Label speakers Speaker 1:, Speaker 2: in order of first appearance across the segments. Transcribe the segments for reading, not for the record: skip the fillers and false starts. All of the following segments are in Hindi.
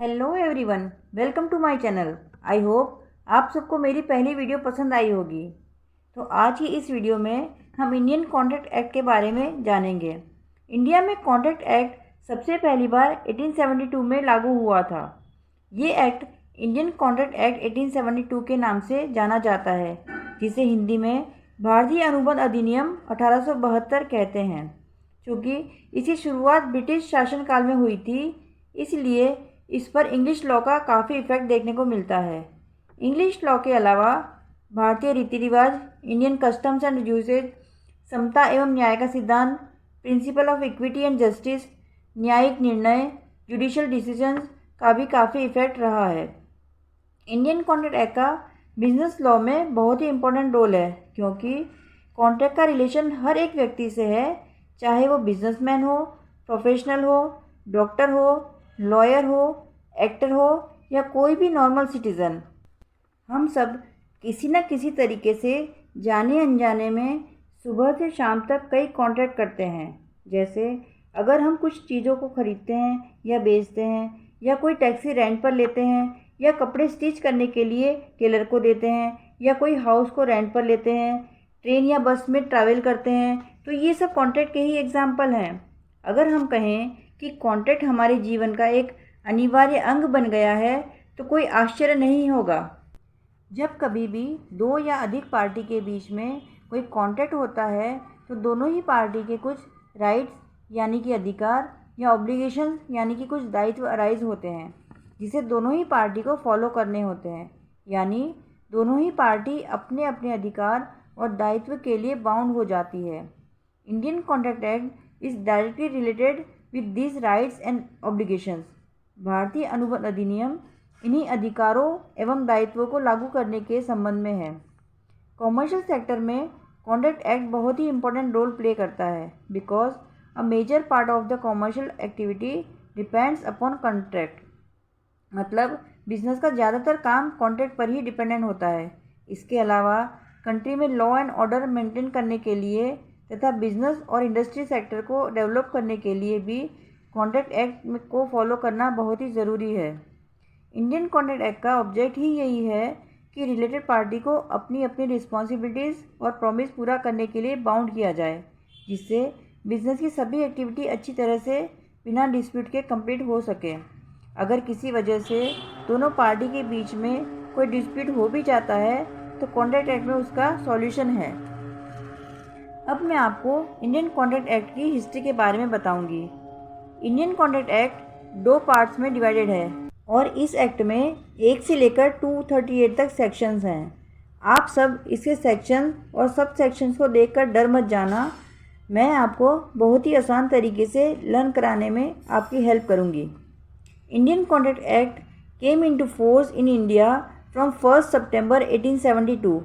Speaker 1: Hello everyone, welcome to my channel. I hope आप सबको मेरी पहली वीडियो पसंद आई होगी। तो आज की इस वीडियो में हम इंडियन कॉन्ट्रैक्ट एक्ट के बारे में जानेंगे। इंडिया में कॉन्ट्रैक्ट एक्ट सबसे पहली बार 1872 में लागू हुआ था। ये एक्ट इंडियन कॉन्ट्रैक्ट एक्ट 1872 के नाम से जाना जाता है, जिसे हिंदी में भारतीय अनुबंध अधिनियम 1872 कहते हैं। चूँकि इसकी शुरुआत ब्रिटिश शासनकाल में हुई थी, इसलिए इस पर इंग्लिश लॉ का काफ़ी इफेक्ट देखने को मिलता है। इंग्लिश लॉ के अलावा भारतीय रीति रिवाज, इंडियन कस्टम्स एंड यूसेज, समता एवं न्याय का सिद्धांत, principle of equity and justice, न्यायिक निर्णय, जुडिशियल डिसीजंस का भी काफ़ी इफेक्ट रहा है। इंडियन कॉन्ट्रैक्ट एक्ट का बिजनेस लॉ में बहुत ही इम्पोर्टेंट रोल है, क्योंकि कॉन्ट्रैक्ट का रिलेशन हर एक व्यक्ति से है, चाहे वो बिजनेसमैन हो, प्रोफेशनल हो, डॉक्टर हो, लॉयर हो, एक्टर हो या कोई भी नॉर्मल सिटीज़न। हम सब किसी न किसी तरीके से जाने अनजाने में सुबह से शाम तक कई कॉन्ट्रैक्ट करते हैं। जैसे अगर हम कुछ चीज़ों को ख़रीदते हैं या बेचते हैं, या कोई टैक्सी रेंट पर लेते हैं, या कपड़े स्टिच करने के लिए टेलर को देते हैं, या कोई हाउस को रेंट पर लेते हैं, ट्रेन या बस में ट्रैवल करते हैं, तो ये सब कॉन्ट्रैक्ट के ही एग्जाम्पल हैं। अगर हम कहें कि कॉन्ट्रैक्ट हमारे जीवन का एक अनिवार्य अंग बन गया है, तो कोई आश्चर्य नहीं होगा। जब कभी भी दो या अधिक पार्टी के बीच में कोई कॉन्ट्रैक्ट होता है, तो दोनों ही पार्टी के कुछ राइट्स यानी कि अधिकार या ऑब्लिगेशन यानी कि कुछ दायित्व अराइज होते हैं, जिसे दोनों ही पार्टी को फॉलो करने होते हैं। यानी दोनों ही पार्टी अपने अपने अधिकार और दायित्व के लिए बाउंड हो जाती है। Indian contract act is directly related with these rights and obligations. भारतीय अनुबंध अधिनियम इन्हीं अधिकारों एवं दायित्वों को लागू करने के संबंध में है। कॉमर्शियल सेक्टर में कॉन्ट्रैक्ट एक्ट बहुत ही इंपॉर्टेंट रोल प्ले करता है, because a major part of the commercial activity depends upon contract. मतलब बिजनेस का ज़्यादातर काम कॉन्ट्रैक्ट पर ही डिपेंडेंट होता है। इसके अलावा कंट्री में लॉ एंड ऑर्डर मेंटेन करने के लिए तथा बिजनेस और इंडस्ट्री सेक्टर को डेवलप करने के लिए भी कॉन्ट्रैक्ट एक्ट को फॉलो करना बहुत ही ज़रूरी है। इंडियन कॉन्ट्रैक्ट एक्ट का ऑब्जेक्ट ही यही है कि रिलेटेड पार्टी को अपनी अपनी रिस्पॉन्सिबिलिटीज़ और प्रॉमिस पूरा करने के लिए बाउंड किया जाए, जिससे बिजनेस की सभी एक्टिविटी अच्छी तरह से बिना डिस्प्यूट के कंप्लीट हो सके। अगर किसी वजह से दोनों पार्टी के बीच में कोई डिस्प्यूट हो भी जाता है, तो कॉन्ट्रैक्ट एक्ट में उसका सॉल्यूशन है। अब मैं आपको इंडियन कॉन्ट्रैक्ट एक्ट की हिस्ट्री के बारे में बताऊंगी। इंडियन कॉन्ट्रैक्ट एक्ट दो पार्ट्स में डिवाइडेड है और इस एक्ट में 1 से लेकर 238 तक सेक्शंस हैं। आप सब इसके सेक्शन और सब सेक्शंस को देखकर डर मत जाना। मैं आपको बहुत ही आसान तरीके से लर्न कराने में आपकी हेल्प करूंगी। Indian contract act came into force in India from 1 सितंबर 1872।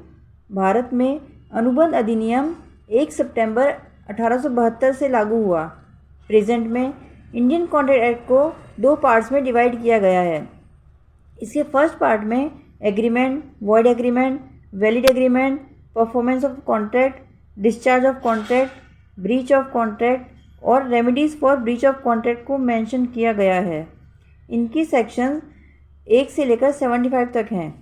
Speaker 1: भारत में अनुबंध अधिनियम 1 सितंबर 1872 से लागू हुआ। प्रेजेंट में इंडियन कॉन्ट्रैक्ट एक्ट को दो पार्ट्स में डिवाइड किया गया है। इसके फर्स्ट पार्ट में agreement, void agreement, valid agreement, performance of contract, discharge of contract, breach of contract और remedies for breach of contract को मेंशन किया गया है। इनकी सेक्शन 1 से लेकर 75 तक हैं।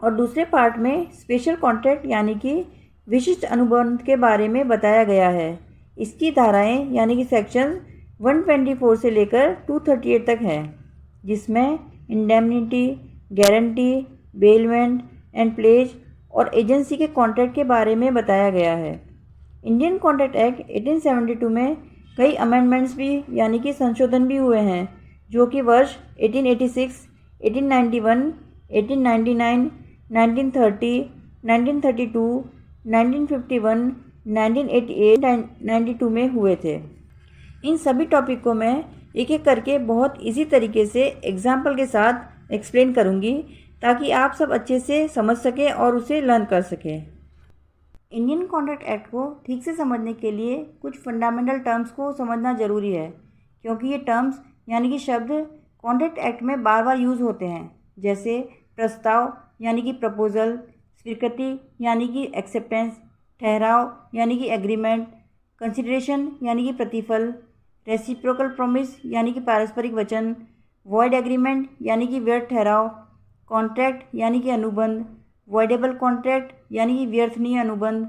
Speaker 1: और दूसरे पार्ट में स्पेशल कॉन्ट्रैक्ट यानी कि विशिष्ट अनुबंध के बारे में बताया गया है। इसकी धाराएं यानी कि सेक्शन 124 से लेकर 238 तक है, जिसमें indemnity, guarantee, bailment and pledge और एजेंसी के कॉन्ट्रैक्ट के बारे में बताया गया है। इंडियन कॉन्ट्रैक्ट एक्ट 1872 में कई अमेंडमेंट्स भी यानी कि संशोधन भी हुए हैं, जो कि वर्ष 1886, 1891, 1899, 1930, 1932, 1951, 1988, 92 में हुए थे। इन सभी टॉपिक को मैं एक एक करके बहुत इजी तरीके से एग्जाम्पल के साथ एक्सप्लेन करूँगी, ताकि आप सब अच्छे से समझ सकें और उसे लर्न कर सकें। इंडियन कॉन्ट्रैक्ट एक्ट को ठीक से समझने के लिए कुछ फंडामेंटल टर्म्स को समझना ज़रूरी है, क्योंकि ये टर्म्स यानी कि शब्द कॉन्ट्रैक्ट एक्ट में बार बार यूज़ होते हैं। जैसे प्रस्ताव यानी कि प्रपोजल, स्वीकृति यानी कि एक्सेप्टेंस, ठहराव यानी कि एग्रीमेंट, कंसिडरेशन यानी कि प्रतिफल, रेसिप्रोकल प्रॉमिस यानी कि पारस्परिक वचन, वॉइड एग्रीमेंट यानी कि व्यर्थ ठहराव, कॉन्ट्रैक्ट यानी कि अनुबंध, वॉइडेबल कॉन्ट्रैक्ट यानी कि व्यर्थनीय अनुबंध,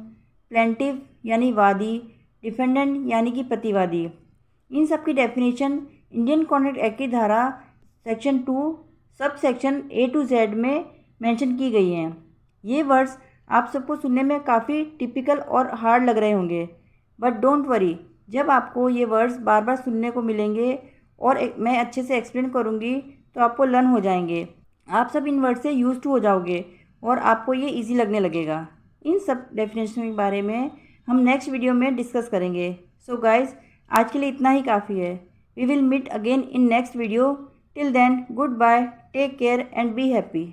Speaker 1: प्लेंटिव यानी वादी, डिफेंडेंट यानी कि प्रतिवादी। इन सब की डेफिनेशन इंडियन कॉन्ट्रैक्ट एक्ट की धारा section 2 sub section A to Z में मेंशन की गई हैं। ये वर्ड्स आप सबको सुनने में काफ़ी टिपिकल और हार्ड लग रहे होंगे, बट डोंट वरी, जब आपको ये वर्ड्स बार बार सुनने को मिलेंगे और मैं अच्छे से एक्सप्लेन करूँगी तो आपको लर्न हो जाएंगे। आप सब इन वर्ड से यूज टू हो जाओगे और आपको ये इजी लगने लगेगा। इन सब डेफिनेशन के बारे में हम नेक्स्ट वीडियो में डिस्कस करेंगे। सो गाइज, आज के लिए इतना ही काफ़ी है। We will meet again in next video. Till then, goodbye, take care and be happy.